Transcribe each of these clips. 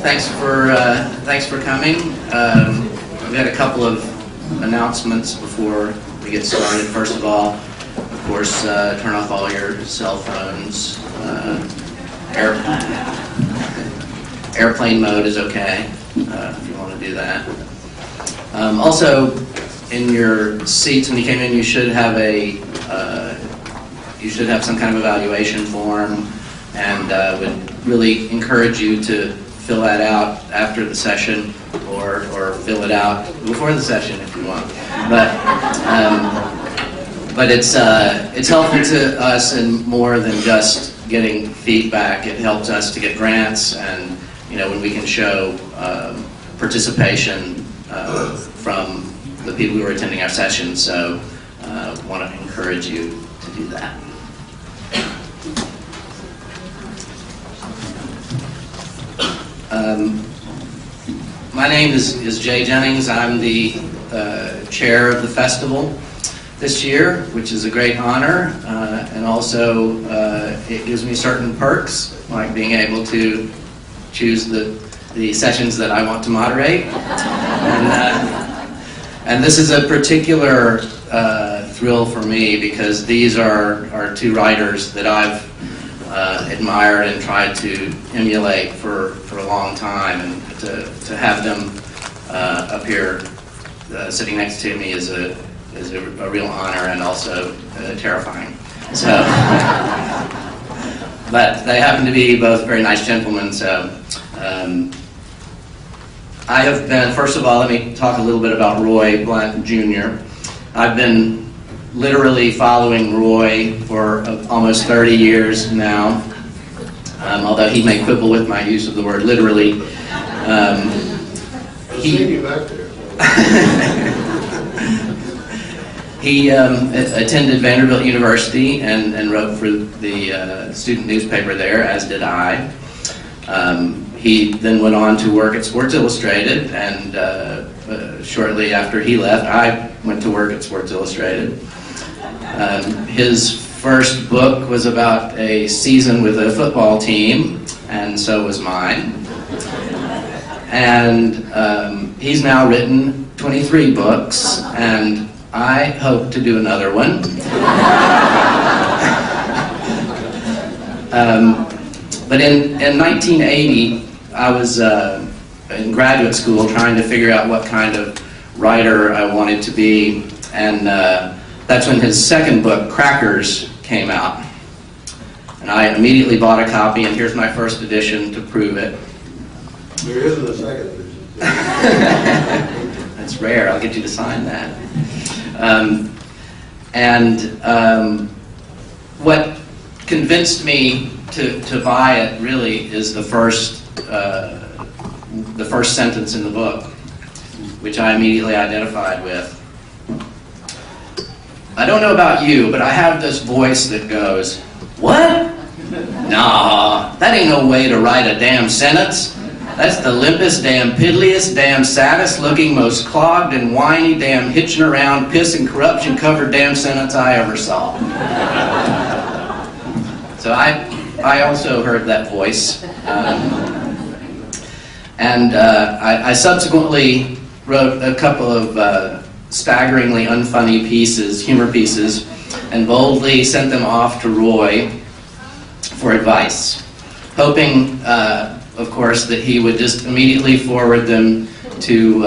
Thanks for coming. We've got a couple of announcements before we get started. First of all, of course, turn off all your cell phones. Airplane mode is okay if you want to do that. Also, in your seats when you came in, you should have some kind of evaluation form, and would really encourage you to fill that out after the session, or fill it out before the session if you want. But it's helpful to us in more than just getting feedback. It helps us to get grants, and when we can show participation from the people who are attending our sessions. So I want to encourage you to do that. My name is Jay Jennings. I'm the chair of the festival this year, which is a great honor, and also it gives me certain perks, like being able to choose the sessions that I want to moderate. And this is a particular thrill for me, because these are two writers that I've admired and tried to emulate for a long time, and to have them up here sitting next to me is a real honor, and also terrifying. So, but they happen to be both very nice gentlemen. So I have been, first of all, let me talk a little bit about Roy Blount Jr. I've been literally following Roy for almost 30 years now, although he may quibble with my use of the word literally. He attended Vanderbilt University and wrote for the student newspaper there, as did I. He then went on to work at Sports Illustrated, and shortly after he left, I went to work at Sports Illustrated. His first book was about a season with a football team, and so was mine. And he's now written 23 books, and I hope to do another one. But in 1980, I was in graduate school trying to figure out what kind of writer I wanted to be, and that's when his second book, Crackers, came out. And I immediately bought a copy, and here's my first edition to prove it. There isn't a second edition. That's rare. I'll get you to sign that. What convinced me to buy it really is the first sentence in the book, which I immediately identified with. I don't know about you, but I have this voice that goes, "What? Nah, that ain't no way to write a damn sentence. That's the limpest, damn piddliest, damn saddest looking, most clogged and whiny, damn hitching around, piss and corruption covered damn sentence I ever saw." So I also heard that voice. I subsequently wrote a couple of staggeringly unfunny pieces, humor pieces, and boldly sent them off to Roy for advice, hoping, of course, that he would just immediately forward them to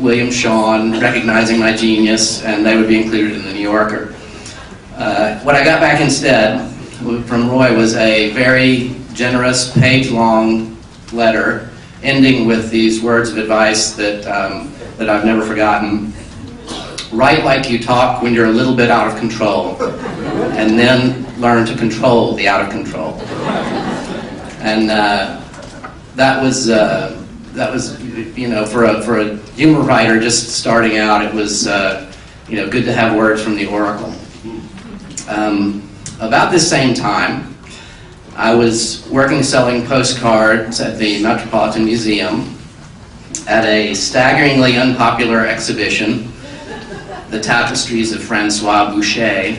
William Shawn, recognizing my genius, and they would be included in the New Yorker. What I got back instead from Roy was a very generous, page-long letter, ending with these words of advice that I've never forgotten. Write like you talk when you're a little bit out of control, and then learn to control the out of control. And that was for a humor writer just starting out, it was good to have words from the Oracle. About this same time, I was working selling postcards at the Metropolitan Museum at a staggeringly unpopular exhibition, The Tapestries of Francois Boucher.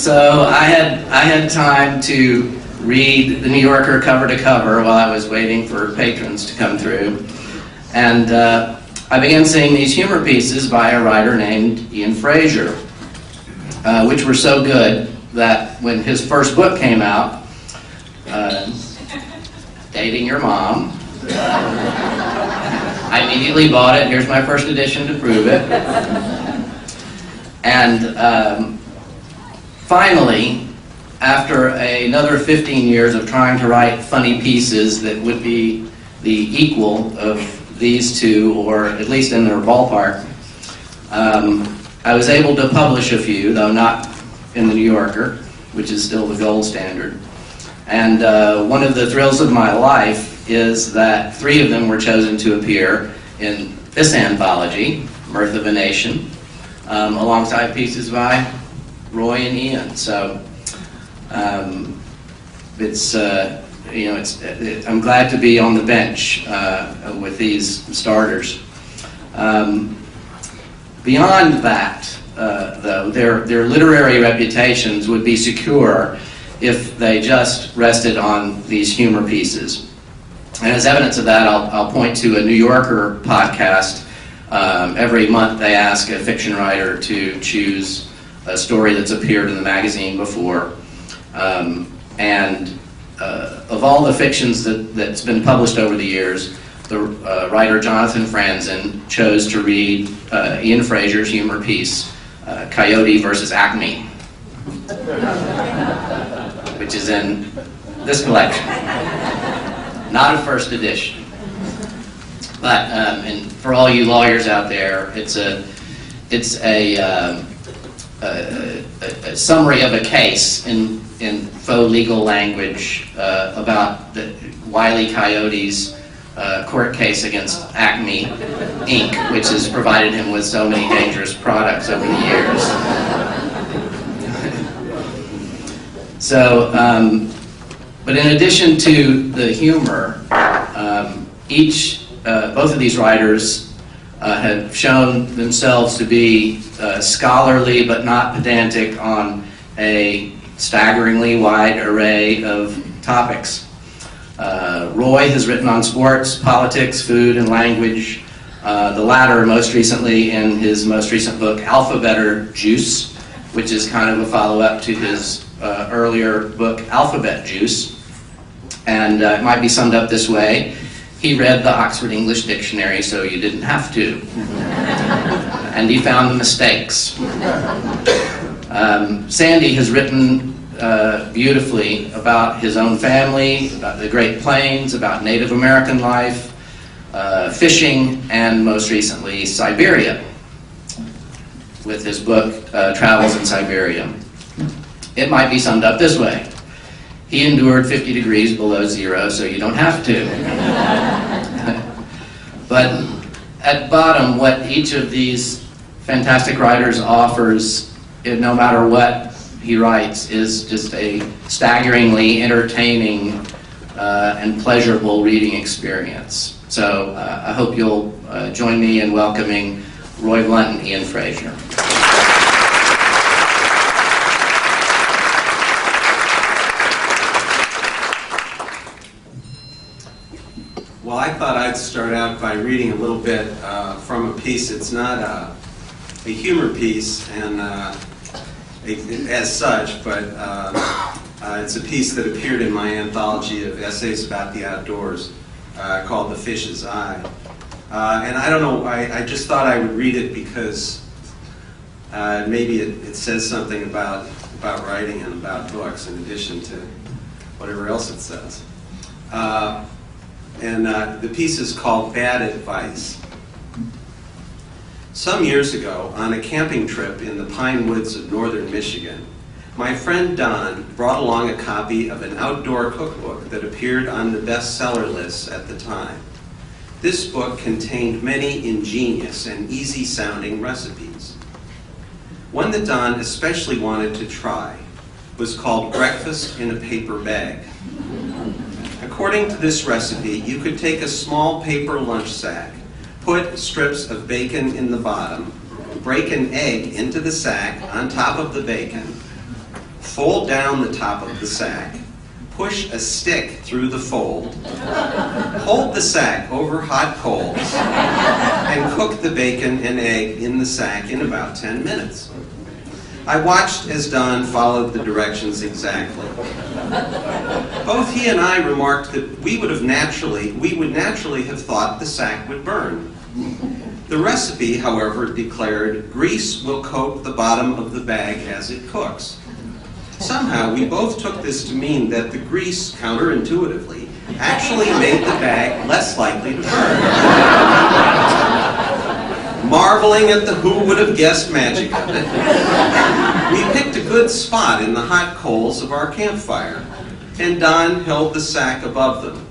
So I had time to read the New Yorker cover to cover while I was waiting for patrons to come through. And I began seeing these humor pieces by a writer named Ian Frazier, which were so good that when his first book came out, Dating Your Mom, I immediately bought it. Here's my first edition to prove it. And finally, after another 15 years of trying to write funny pieces that would be the equal of these two, or at least in their ballpark, I was able to publish a few, though not in the New Yorker, which is still the gold standard. And one of the thrills of my life is that 3 of them were chosen to appear in this anthology, Mirth of a Nation, alongside pieces by Roy and Ian. So I'm glad to be on the bench with these starters. Beyond that, though, their literary reputations would be secure if they just rested on these humor pieces. And as evidence of that, I'll point to a New Yorker podcast. Every month they ask a fiction writer to choose a story that's appeared in the magazine before. Of all the fictions that's been published over the years, the writer Jonathan Franzen chose to read Ian Frazier's humor piece, Coyote versus Acme, which is in this collection. Not a first edition. But and for all you lawyers out there, it's a summary of a case in faux legal language about the Wile E. Coyote's court case against Acme Inc., which has provided him with so many dangerous products over the years. So, but in addition to the humor, both of these writers have shown themselves to be scholarly but not pedantic on a staggeringly wide array of topics. Roy has written on sports, politics, food, and language, the latter most recently in his most recent book, Alphabetter Juice, which is kind of a follow-up to his earlier book, Alphabet Juice. And it might be summed up this way: he read the Oxford English Dictionary so you didn't have to. And he found the mistakes. Sandy has written beautifully about his own family, about the Great Plains, about Native American life, fishing, and most recently Siberia, with his book, Travels in Siberia. It might be summed up this way: he endured 50 degrees below zero so you don't have to. But at bottom, what each of these fantastic writers offers, no matter what he writes, is just a staggeringly entertaining and pleasurable reading experience. So I hope you'll join me in welcoming Roy Blount and Ian Frazier. Well, I thought I'd start out by reading a little bit from a piece. It's not a humor piece, and as such, but it's a piece that appeared in my anthology of essays about the outdoors called The Fish's Eye. And I don't know, I just thought I would read it because maybe it says something about writing and about books in addition to whatever else it says. And the piece is called Bad Advice. Some years ago, on a camping trip in the pine woods of northern Michigan, my friend Don brought along a copy of an outdoor cookbook that appeared on the bestseller lists at the time. This book contained many ingenious and easy-sounding recipes. One that Don especially wanted to try was called Breakfast in a Paper Bag. According to this recipe, you could take a small paper lunch sack, put strips of bacon in the bottom, break an egg into the sack on top of the bacon, fold down the top of the sack, push a stick through the fold, hold the sack over hot coals, and cook the bacon and egg in the sack in about 10 minutes. I watched as Don followed the directions exactly. Both he and I remarked that we would naturally have thought the sack would burn. The recipe, however, declared grease will coat the bottom of the bag as it cooks. Somehow, we both took this to mean that the grease, counterintuitively, actually made the bag less likely to burn. Marveling at the who would have guessed magic of it, we picked a good spot in the hot coals of our campfire, and Don held the sack above them.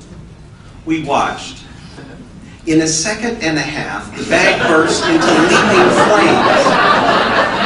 We watched. In a second and a half, the bag burst into leaping flames.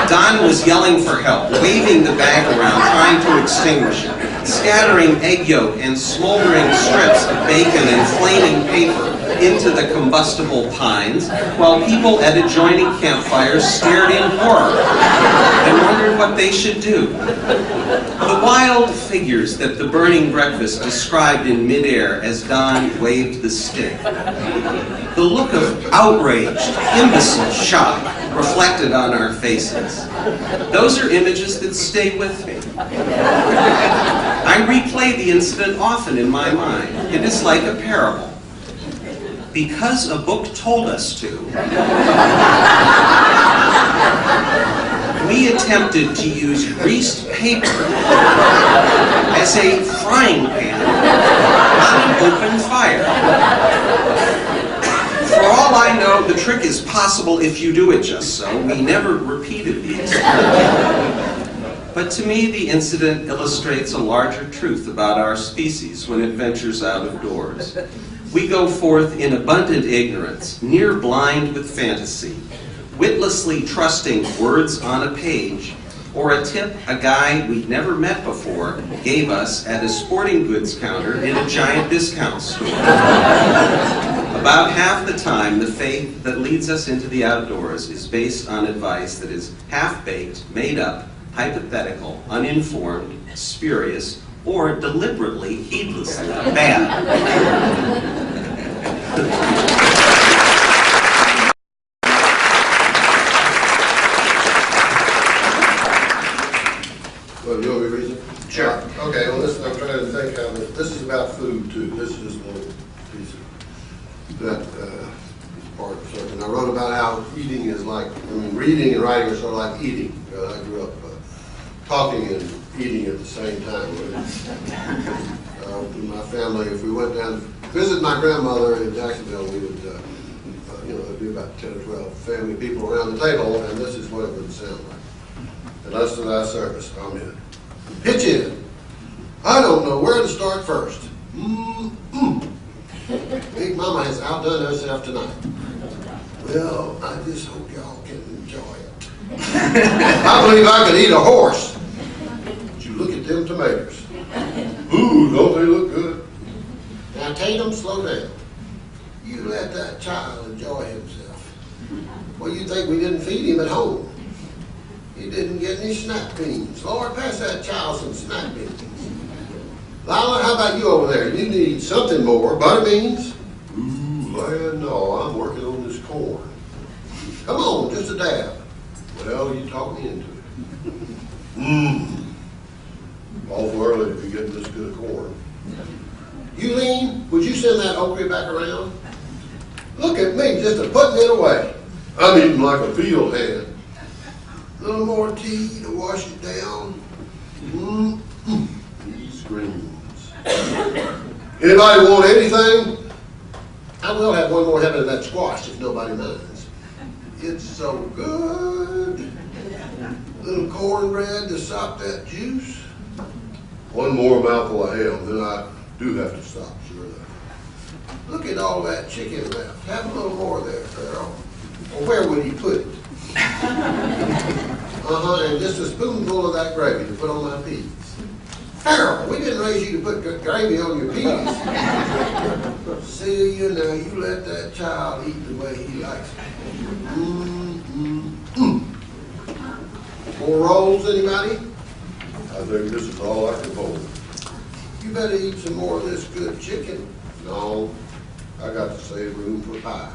Don was yelling for help, waving the bag around, trying to extinguish it, scattering egg yolk and smoldering strips of bacon and flaming paper into the combustible pines, while people at adjoining campfires stared in horror and wondered what they should do. The wild figures that the burning breakfast described in midair as Don waved the stick. The look of outraged, imbecile shock reflected on our faces. Those are images that stay with me. I replay the incident often in my mind. It is like a parable. Because a book told us to, we attempted to use greased paper as a frying pan on an open fire. For all I know, the trick is possible if you do it just so. We never repeated the experiment. But to me, the incident illustrates a larger truth about our species when it ventures out of doors. We go forth in abundant ignorance, near blind with fantasy, witlessly trusting words on a page, or a tip a guy we'd never met before gave us at a sporting goods counter in a giant discount store. About half the time, the faith that leads us into the outdoors is based on advice that is half-baked, made up, hypothetical, uninformed, spurious, or deliberately, heedlessly bad. Well, you want me to read it? Sure. Okay, well, listen, I'm trying to think how this is about food, too. This is just a little piece of that is part of something. I wrote about how eating is like, reading and writing are sort of like eating. I grew up talking and eating at the same time. In my family, if we went down to visit my grandmother in Jacksonville, we would, there'd be about 10 or 12 family people around the table, and this is what it would sound like. And that's the last service. I'm in. Pitch in. I don't know where to start first. Big Mama has outdone herself tonight. Well, I just hope y'all can enjoy it. I believe I could eat a horse. But you look at them tomatoes. Ooh, don't they look good? Now, Tatum, slow down. You let that child enjoy himself. Well, you think we didn't feed him at home? He didn't get any snack beans. Lord, pass that child some snack beans. Lila, how about you over there? You need something more. Butter beans? Ooh, land, no, I'm working on this corn. Come on, just a dab. Well, you talked me into it. Awful early to be getting this good of corn. Euleen, would you send that okra back around? Look at me, just a putting it away. I'm eating like a field hand. A little more tea to wash it down. These greens. Anybody want anything? I will have one more helping of that squash if nobody minds. It's so good. Little cornbread to sop that juice. One more mouthful of ham, then I do have to stop, sure enough. Look at all that chicken left. Have a little more there, Farrell. Or where would he put it? And just a spoonful of that gravy to put on my peas. Farrell, we didn't raise you to put gravy on your peas. See, you let that child eat the way he likes it. More rolls, anybody? I think this is all I can hold. You better eat some more of this good chicken. No, I got to save room for pie.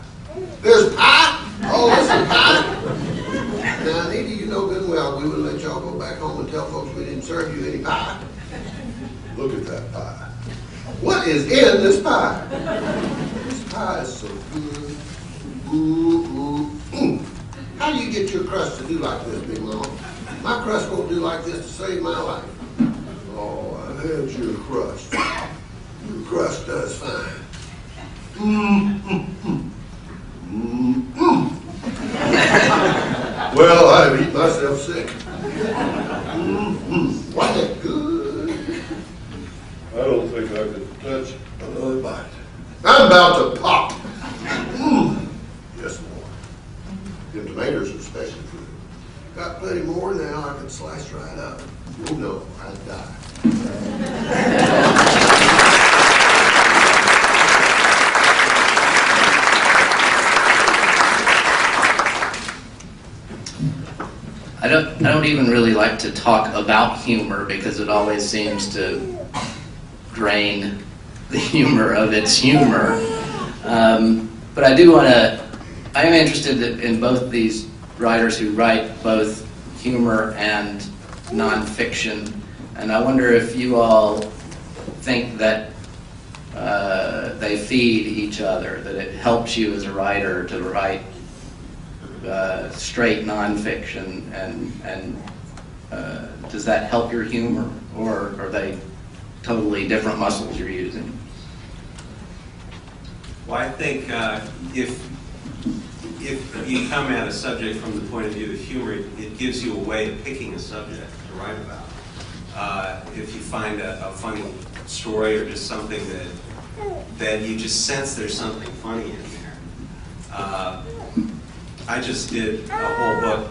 There's pie? Oh, this is pie? Now, Anita, you know good and well we wouldn't let y'all go back home and tell folks we didn't serve you any pie. Look at that pie. What is in this pie? This pie is so good. How do you get your crust to do like this, Big Mama? My crust won't do like this to save my life. Oh, I've had your crust. Your crust does fine. Well, I've eaten myself sick. Wasn't it good? I don't think I could touch another bite. I'm about to pop. Yes, more. Them tomatoes are special food. Got plenty more now, I can slice right up. Oh no, I'd die. I don't even really like to talk about humor because it always seems to drain the humor of its humor. But I am interested in both these writers who write both humor and nonfiction, and I wonder if you all think that they feed each other, that it helps you as a writer to write straight nonfiction, and does that help your humor, or are they totally different muscles you're using? Well, I think if you come at a subject from the point of view of humor, it gives you a way of picking a subject to write about. If you find a funny story or just something that you just sense there's something funny in there. I just did a whole book,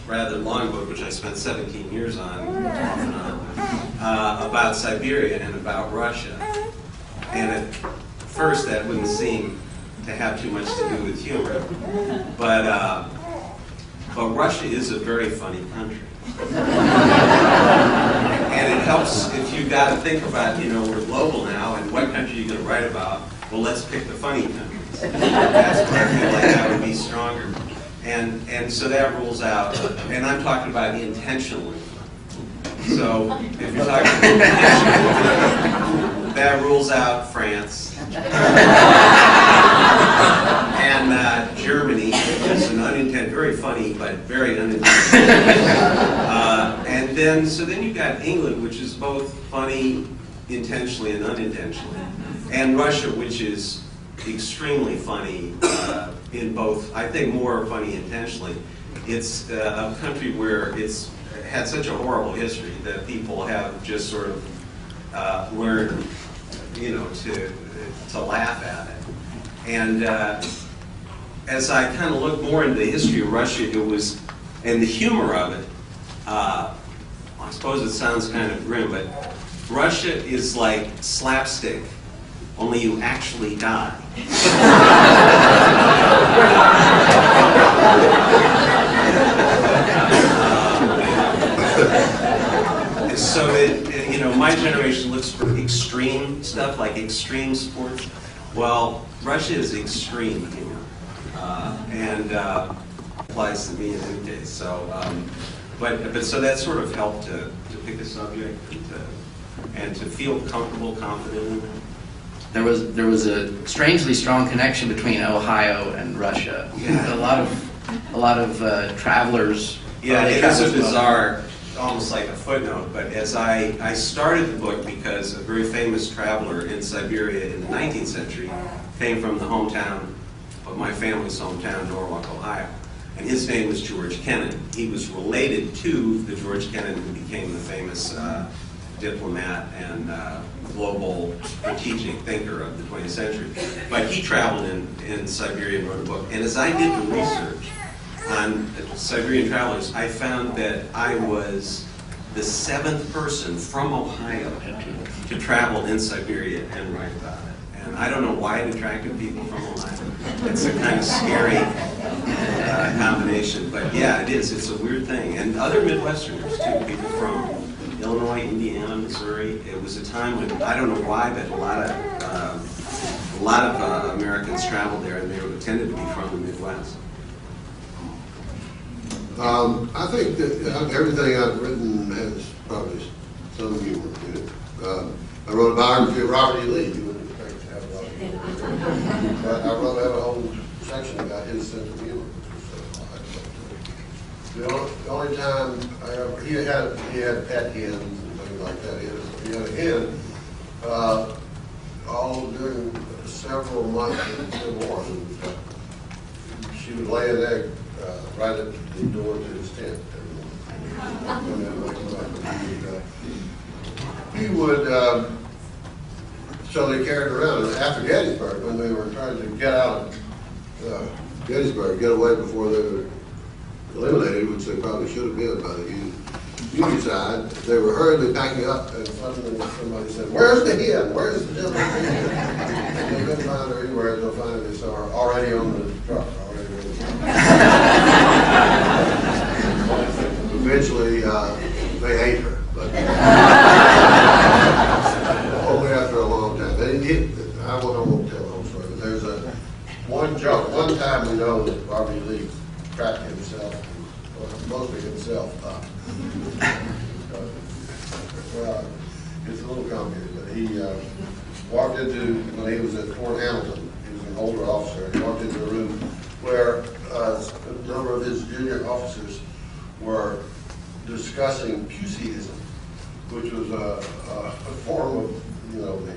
rather long book, which I spent 17 years on, off and on, about Siberia and about Russia. And at first that wouldn't seem to have too much to do with humor, but Russia is a very funny country. And it helps if you've got to think about, we're global now, and what country are you going to write about? Well, let's pick the funny countries. That's where I feel like that would be stronger. And so that rules out, and I'm talking about intentionally. So if you're talking about intentionally, that rules out France. And Germany is an unintended, very funny, but very unintended. And then you've got England, which is both funny intentionally and unintentionally, and Russia, which is extremely funny in both, I think more funny intentionally. It's a country where it's had such a horrible history that people have just sort of learned, to laugh at it. And as I kind of look more into the history of Russia, and the humor of it, I suppose it sounds kind of grim, but Russia is like slapstick, only you actually die. So that, my generation looks for extreme stuff, like extreme sports. Well, Russia is extreme humor, and applies to me in any case. So, but so that sort of helped to pick a subject and to feel comfortable, confident in it. There was a strangely strong connection between Ohio and Russia. Yeah. A lot of travelers. Yeah, it is a bizarre, almost like a footnote, but as I started the book because a very famous traveler in Siberia in the 19th century came from the hometown of my family's hometown, Norwalk, Ohio. And his name was George Kennan. He was related to the George Kennan who became the famous diplomat and global strategic thinker of the 20th century. But he traveled in Siberia and wrote a book. And as I did the research on Siberian travelers, I found that I was the 7th person from Ohio to travel in Siberia and write about it. And I don't know why it attracted people from Ohio. It's a kind of scary combination, but yeah, it is. It's a weird thing. And other Midwesterners too, people from Illinois, Indiana, Missouri. It was a time when, I don't know why, but a lot of Americans traveled there, and they tended to be from the Midwest. I think that everything I've written has probably some humor in it. I wrote a biography of Robert E. Lee. You wouldn't expect to have Robert E. Lee. But I wrote a whole section about his sense of humor. The only time he had pet hens and things like that. He had a hen all during several months of the Civil War. She would lay an egg right at the door to his tent every morning. He would, so they carried around. And after Gettysburg, when they were trying to get out of Gettysburg, get away before they were eliminated, which they probably should have been by the Union side, they were hurriedly packing up, and suddenly somebody said, "Where's the hen? Where's the gentleman?" And they couldn't find her anywhere until finally they saw her already on the truck. Eventually, they ate her, but only after a long time. I won't tell the whole story, but there's one joke. One time we know that Robert E. Lee cracked himself, or mostly himself, up. Well, it's a little complicated, but he walked into, when he was at Fort Hamilton, he was an older officer, he walked into a room where a number of his junior officers were discussing Puseyism, which was a form of, the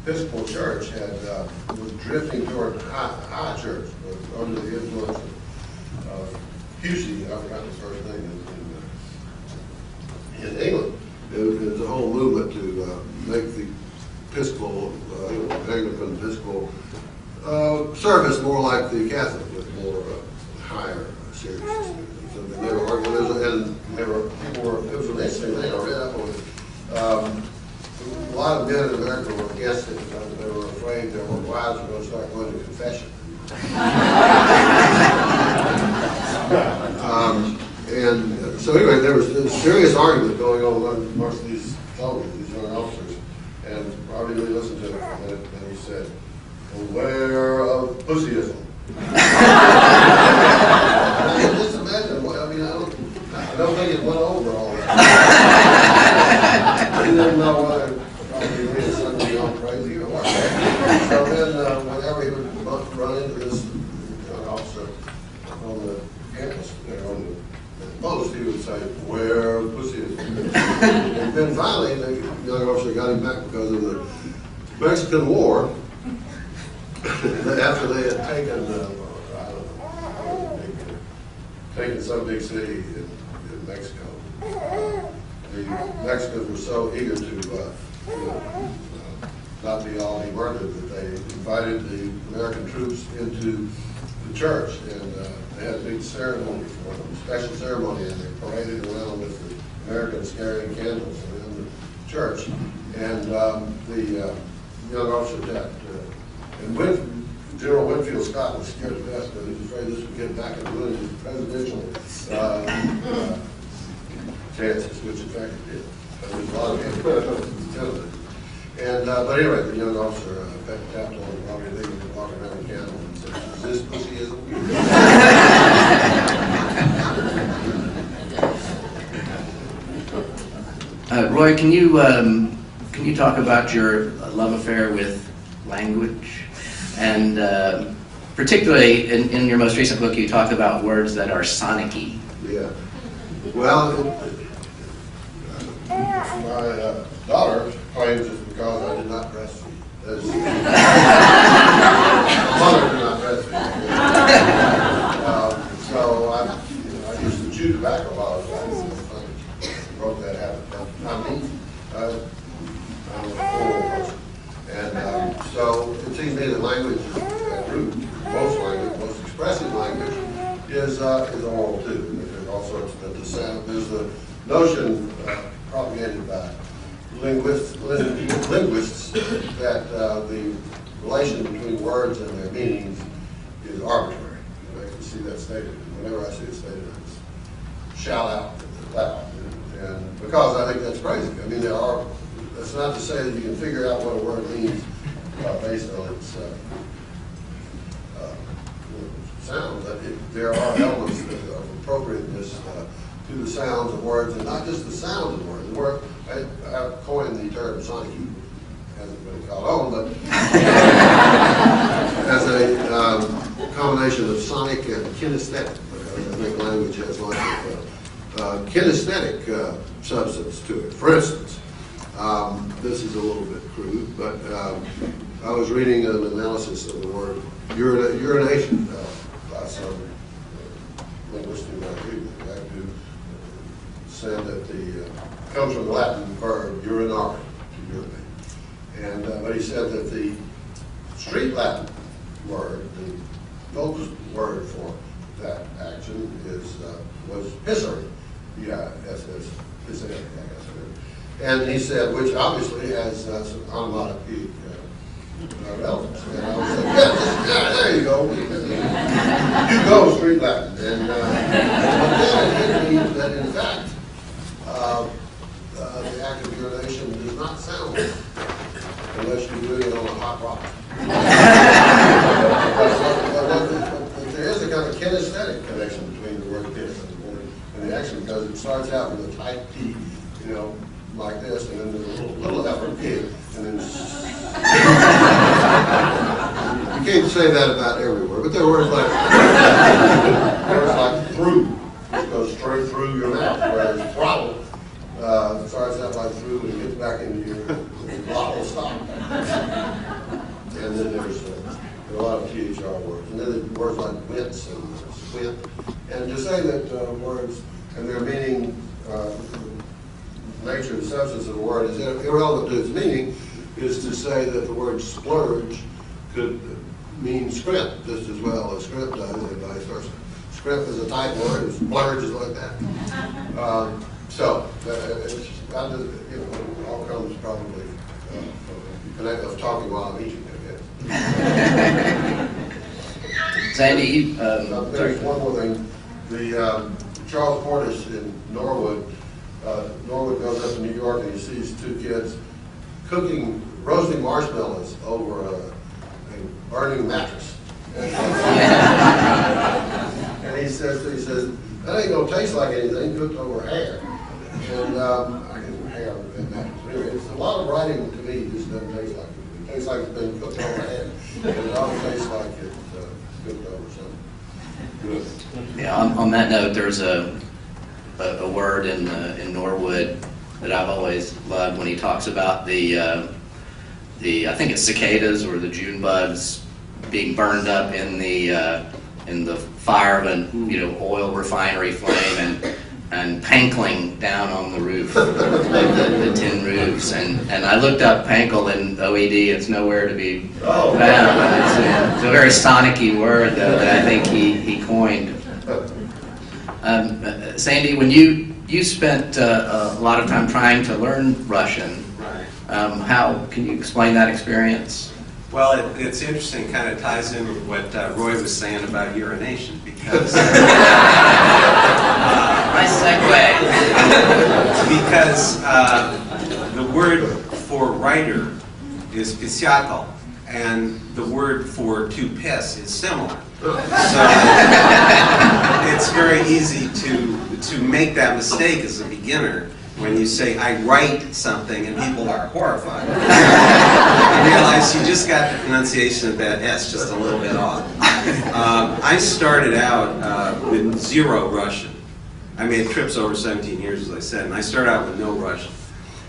Episcopal Church was drifting toward high church, under the influence of Pusey. I forgot his first name in England. It was a whole movement to make the Episcopal, Anglican Episcopal service more like the Catholic, with more higher seriousness. So they were arguing, and people were, it was an interesting thing. I read up on it. A lot of men in America were against it because they were afraid their wives were going to start going to confession. And so anyway, there was a serious argument going on amongst these soldiers, these young officers, and Robert E. Lee listened to it for a minute, and he said, "Beware of pussyism." Just imagine, I don't think it went over all that. He didn't know whether Robert E. Lee had suddenly gone crazy or what. So then, whenever he would run into this young officer on the campus, on the post, he would say, "Beware of pussyism." And then finally, the young officer got him back because of the Mexican War. After they had taken some big city in Mexico, the Mexicans were so eager to not be all murdered that they invited the American troops into the church, and they had a big ceremony for them, special ceremony, and they paraded around with the Americans carrying candles around the church, and the young officer died. And General Winfield Scott was scared to death because he was afraid this would get back and ruin his presidential chances, which in fact it did. There was a lot of him. And but anyway, the young officer tapped on Robert E. Lee and walking around the candle and said, "Is this pussyism?" Roy, can you talk about your love affair with language? And particularly in your most recent book, you talk about words that are sonic-y. Yeah. Well, my daughter claims it's because I did not breastfeed. My mother did not breastfeed. So I used to chew tobacco while I was young. I broke that habit. I'm a oral person. And so it seems to me that language is at root. Most language, most expressive language is oral too. There's all sorts of the sound. There's the notion propagated by linguists that the relation between words and their meanings is arbitrary. I can see that stated. Whenever I see it stated, I just shout out loud. And because I think that's crazy. I mean, that's not to say that you can figure out what a word means based on its sound, but there are elements of appropriateness to the sounds of words, and not just the sounds of words. The word, I coined the term sonic heat, hasn't been caught on, but as a combination of sonic and kinesthetic, because I think language has lots of kinesthetic substance to it. For instance, this is a little bit crude, but I was reading an analysis of the word urination by some linguistic who said that comes from the Latin verb urinare, to urinate. And but he said that the street Latin word, the focused word for that action was pissary. Yeah, pissary, I guess. And he said, which obviously has some onomatopoeic relevance. And I was like, yeah, there you go. You go, street Latin. And but then it means that in fact, the act of urination does not sound unless you're doing it on a hot rock. But there is a kind of kinesthetic connection between the word piss and the action, because it starts out with a tight P, you know, like this, and then there's a little effort P, and then you can't say that about every word, but there are words like through, which goes straight through your mouth, whereas throttle starts out like through and gets back into your throttle stop. And then there's a lot of THR words, and then there's words like wits and squint, and to say that words and their meaning, nature and substance of a word is irrelevant to its meaning, is to say that the word splurge could mean scrimp just as well as scrimp does, and vice versa. Scrimp is a type word, and splurge is like that. So, it's, all comes probably of talking while I'm eating, I guess. Sandy, there's one more thing. The Charles Portis in Norwood, Norwood goes up to New York and he sees two kids roasting marshmallows over a burning mattress. And he says, that ain't gonna taste like anything cooked over hair. And I can hair and mattress. Anyway, it's a lot of writing to me just doesn't taste like it. It tastes like it's been cooked over hair. And it all tastes like it's cooked over something good. Yeah, on that note, there's a word in Norwood that I've always loved when he talks about the I think it's cicadas or the June bugs being burned up in the fire of an oil refinery flame and pankling down on the roof, the tin roofs. And I looked up pankle in OED. It's nowhere to be found. It's a very sonic-y word though that I think he coined. Sandy, when you spent a lot of time trying to learn Russian, Right. How can you explain that experience? Well, it's interesting, kind of ties in with what Roy was saying about urination, because Nice segue. because the word for writer is pisyatel, and the word for to piss is similar. So it's very easy to make that mistake as a beginner when you say, I write something, and people are horrified. You realize you just got the pronunciation of that S just a little bit off. I started out with zero Russian. I made trips over 17 years, as I said, and I started out with no Russian.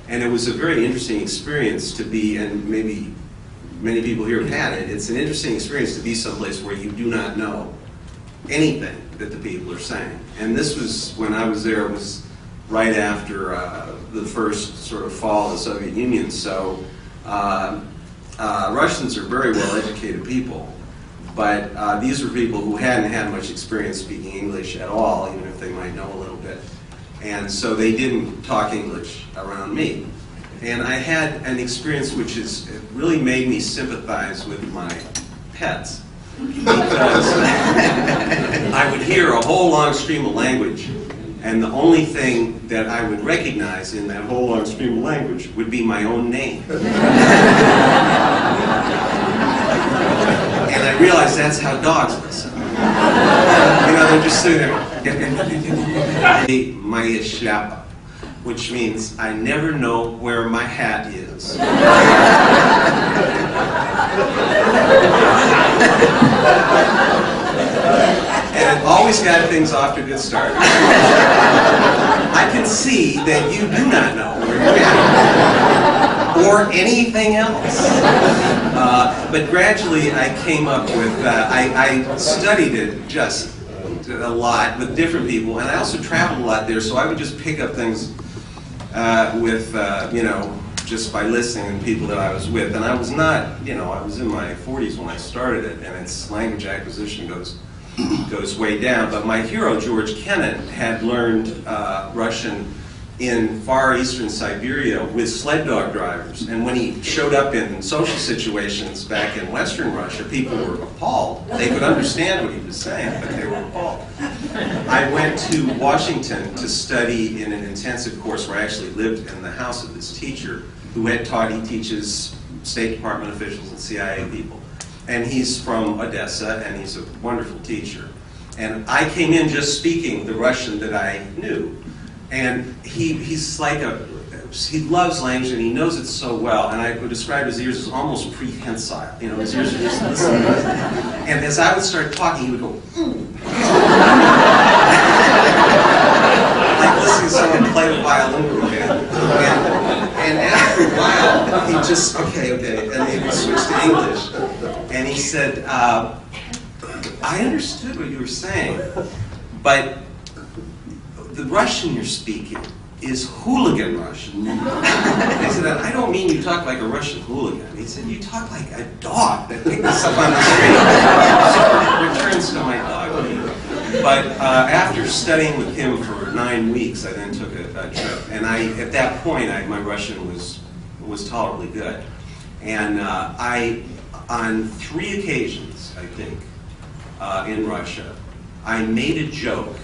And it was a very interesting experience to be, and maybe many people here have had it, it's an interesting experience to be someplace where you do not know anything that the people are saying. And this was, when I was there, it was right after the first sort of fall of the Soviet Union. So Russians are very well-educated people, but these were people who hadn't had much experience speaking English at all, even if they might know a little bit. And so they didn't talk English around me. And I had an experience which it really made me sympathize with my pets, because I would hear a whole long stream of language, And the only thing that I would recognize in that whole long stream of language would be my own name. And I realized that's how dogs listen. You know, they're just sitting there. My shapa, which means I never know where my hat is. And it always got things off to a good start. I can see that you do not know where your hat is, or anything else. But gradually I came up with, I studied it just a lot with different people, and I also traveled a lot there, so I would just pick up things with, you know, just by listening to people that I was with. And I was not, you know, I was in my 40s when I started it, and its language acquisition goes way down. But my hero, George Kennan, had learned Russian in far eastern Siberia with sled dog drivers. And when he showed up in social situations back in western Russia, people were appalled. They could understand what he was saying, but they were appalled. I went to Washington to study in an intensive course where I actually lived in the house of this teacher who had taught. He teaches State Department officials and CIA people. And he's from Odessa, and he's a wonderful teacher. And I came in just speaking the Russian that I knew. And he's like he loves language and he knows it so well. And I would describe his ears as almost prehensile. You know, his ears are just listening. And as I would start talking, he would go, like listening to someone play the violin. And after a while, he just, okay, and he would switch to English. And he said, I understood what you were saying, but the Russian you're speaking is hooligan Russian. I said, I don't mean you talk like a Russian hooligan. He said, you talk like a dog that picked us up on the street. So it returns to my dog. But after studying with him for 9 weeks, I then took a trip. And at that point, my Russian was tolerably good. And on 3 occasions, I think, in Russia, I made a joke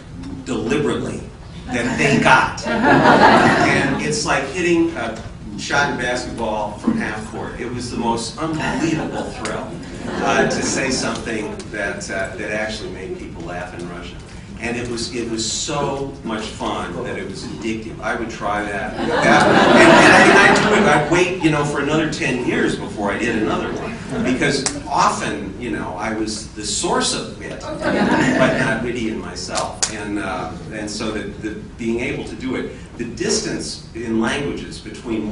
deliberately that they got. And it's like hitting a shot in basketball from half court. It was the most unbelievable thrill to say something that actually made people laugh in Russian. And it was so much fun that it was addictive. I would try that. And I'd do it. I'd wait, you know, for another 10 years before I did another one. Because often, you know, I was the source of wit, but not witty in myself. And so that being able to do it, the distance in languages between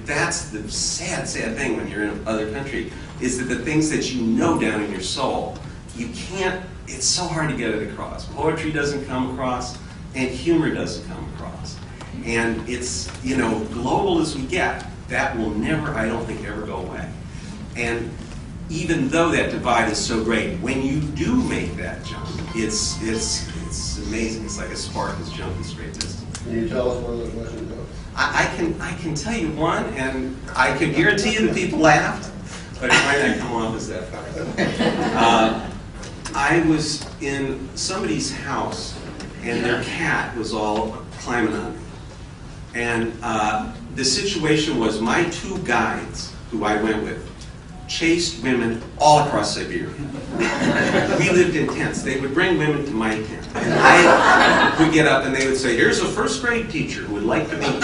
that's the sad thing when you're in another country, is that the things that you know down in your soul, you can't, it's so hard to get it across. Poetry doesn't come across, and humor doesn't come across. And it's, you know, global as we get, that will never, I don't think, ever go away. And even though that divide is so great, when you do make that jump, it's amazing. It's like a spark that's jumping straight distance. Can you tell us one of those Russian jokes? I can tell you one, and I can guarantee you that people laughed, but it might not come off as that funny. I was in somebody's house, and their cat was all climbing on me. And the situation was my 2 guides, who I went with, chased women all across Siberia. We lived in tents. They would bring women to my tent. And I would get up and they would say, here's a first grade teacher who would like to meet you.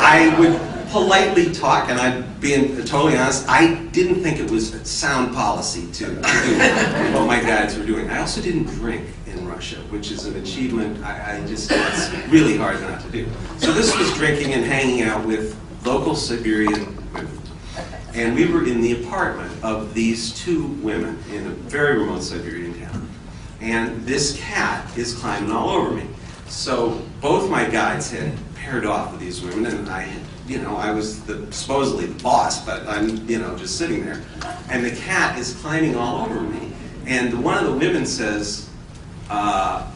I would politely talk, and I'd be totally honest, I didn't think it was sound policy to do what my guides were doing. I also didn't drink in Russia, which is an achievement it's really hard not to do. So this was drinking and hanging out with local Siberian women. And we were in the apartment of these 2 women in a very remote Siberian town. And this cat is climbing all over me. So both my guides had paired off with these women, and I had, you know, I was supposedly the boss, but I'm, you know, just sitting there. And the cat is climbing all over me. And one of the women says, wow,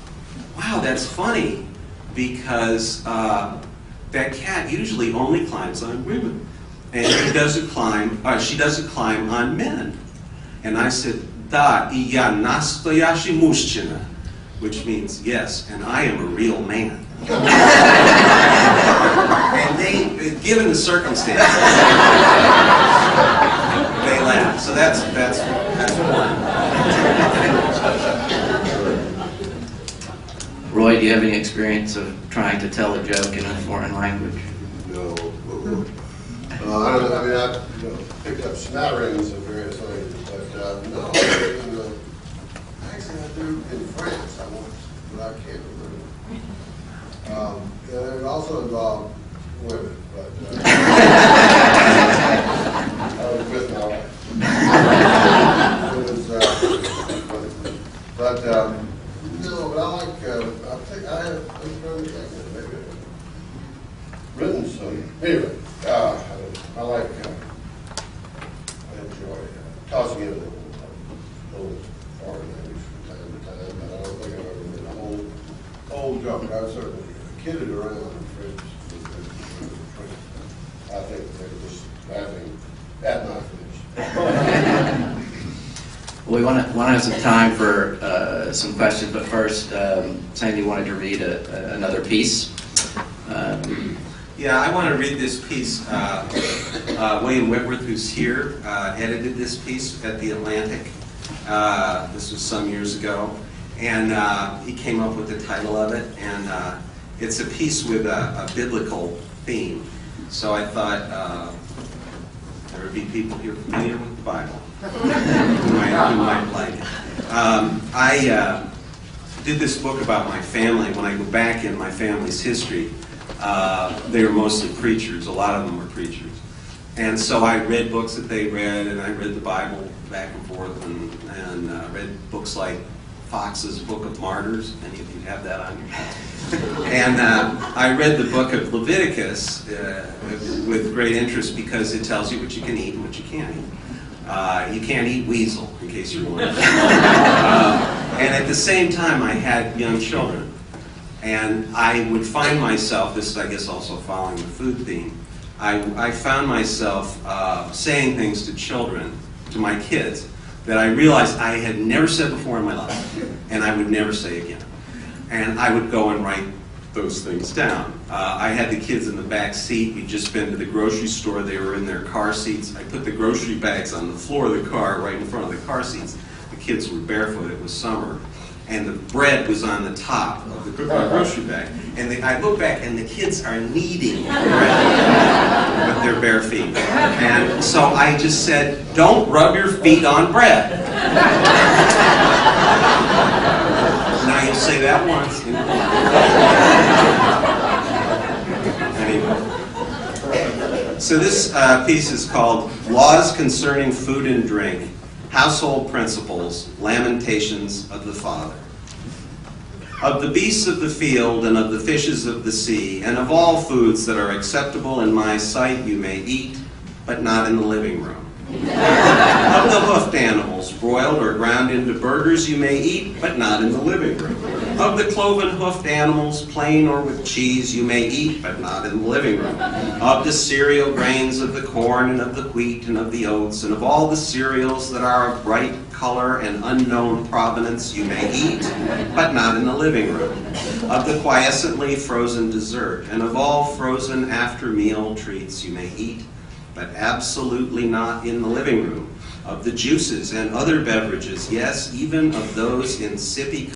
that's funny, because that cat usually only climbs on women, and she doesn't climb on men. And I said, Da, и я настоящий мужчина, which means, yes, and I am a real man. And they, given the circumstances, they laugh. So that's one. Roy, do you have any experience of trying to tell a joke in a foreign language? No. I don't know. I mean, I picked up smatterings of various languages, but no. Actually, I do in France. I once, but I can't remember. It also involved women, but I was with my wife. It was, but no. But I like. I think I have maybe written some. Anyway, I like. I enjoy tossing in a little foreign language from time to time, but I don't think I've ever made a whole joke. I certainly kidded around in French. I think they were just laughing at my French. We want to have some time for some questions, but first, Sandy wanted to read another piece. Yeah, I want to read this piece. William Whitworth, who's here, edited this piece at the Atlantic. This was some years ago, and he came up with the title of it, and it's a piece with a biblical theme. So I thought there would be people here familiar with the Bible who might like it. I did this book about my family. When I go back in my family's history, they were mostly preachers. A lot of them were preachers. And so I read books that they read, and I read the Bible back and forth, and read books like Fox's Book of Martyrs. Any of you have that on your shelf? And I read the book of Leviticus with great interest because it tells you what you can eat and what you can't eat. You can't eat weasel, in case you're wondering. And at the same time, I had young children. And I would find myself, this is I guess also following the food theme, I found myself saying things to children, to my kids, that I realized I had never said before in my life, and I would never say again. And I would go and write those things down. I had the kids in the back seat. We'd just been to the grocery store. They were in their car seats. I put the grocery bags on the floor of the car right in front of the car seats. The kids were barefoot. It was summer. And the bread was on the top of the grocery bag. And I look back, and the kids are kneading bread with their bare feet. And so I just said, "Don't rub your feet on bread." Now you'll say that once. Anyway. So this piece is called Laws Concerning Food and Drink, Household Principles, Lamentations of the Father. Of the beasts of the field and of the fishes of the sea, and of all foods that are acceptable in my sight you may eat, but not in the living room. Of the hoofed animals, broiled or ground into burgers you may eat, but not in the living room. Of the cloven hoofed animals, plain or with cheese, you may eat, but not in the living room. Of the cereal grains of the corn and of the wheat and of the oats, and of all the cereals that are of bright color and unknown provenance you may eat, but not in the living room. Of the quiescently frozen dessert, and of all frozen after-meal treats you may eat, but absolutely not in the living room. Of the juices and other beverages, yes, even of those in sippy